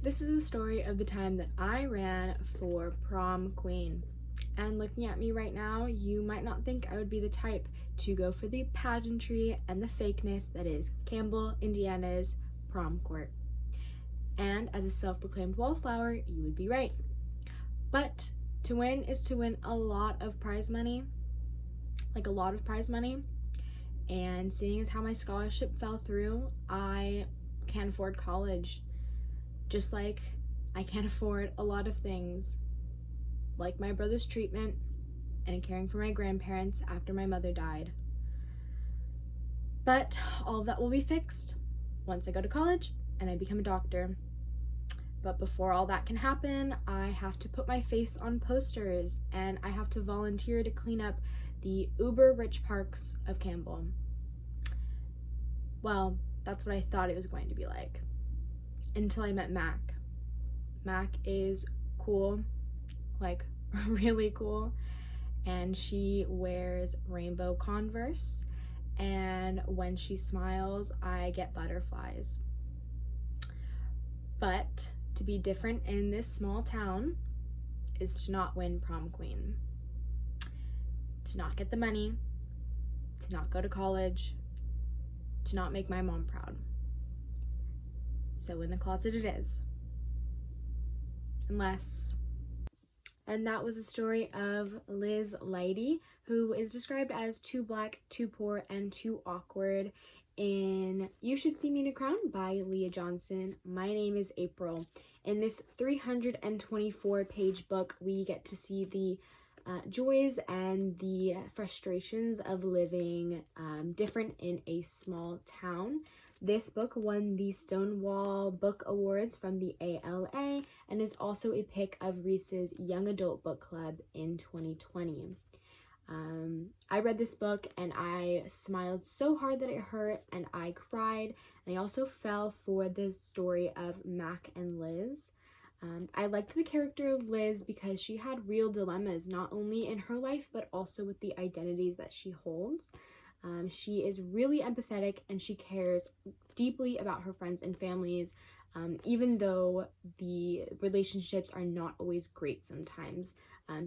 This is the story of the time that I ran for prom queen. And looking at me right now, you might not think I would be the type to go for the pageantry and the fakeness that is Campbell, Indiana's prom court. And as a self-proclaimed wallflower, you would be right. But to win is to win a lot of prize money, like a lot of prize money. And seeing as how my scholarship fell through, I can't afford college. Just like I can't afford a lot of things, like my brother's treatment and caring for my grandparents after my mother died. But all of that will be fixed once I go to college and I become a doctor. But before all that can happen, I have to put my face on posters and I have to volunteer to clean up the uber rich parks of Campbell. Well, that's what I thought it was going to be like, until I met Mac. Mac is cool, like really cool, and she wears rainbow Converse, and when she smiles, I get butterflies. But to be different in this small town is to not win prom queen, to not get the money, to not go to college, to not make my mom proud. So in the closet it is. And that was the story of Liz Leidy, who is described as too black, too poor, and too awkward in You Should See Me in a Crown by Leah Johnson. My name is April. In this 324-page book, we get to see the joys and the frustrations of living different in a small town. This book won the Stonewall Book Awards from the ALA and is also a pick of Reese's Young Adult Book Club in 2020. I read this book and I smiled so hard that it hurt, and I cried, and I also fell for the story of Mac and Liz. I liked the character of Liz because she had real dilemmas, not only in her life but also with the identities that she holds. She is really empathetic and she cares deeply about her friends and families, even though the relationships are not always great sometimes.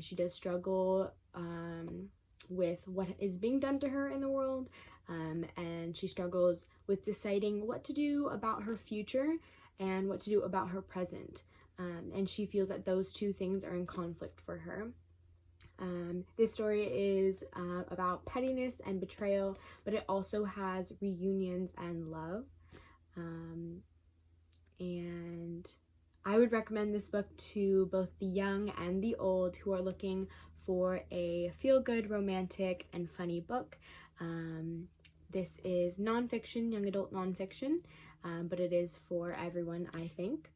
She does struggle with what is being done to her in the world, and she struggles with deciding what to do about her future and what to do about her present. And she feels that those two things are in conflict for her. This story is about pettiness and betrayal, but it also has reunions and love. And I would recommend this book to both the young and the old who are looking for a feel-good, romantic, and funny book. This is nonfiction, young adult nonfiction, but it is for everyone, I think.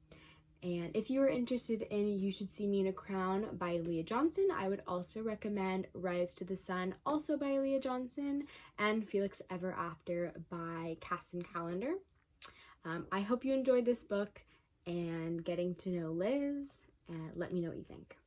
And if you are interested in You Should See Me in a Crown by Leah Johnson, I would also recommend Rise to the Sun, also by Leah Johnson, and Felix Ever After by Casson Callender. I hope you enjoyed this book and getting to know Liz, and let me know what you think.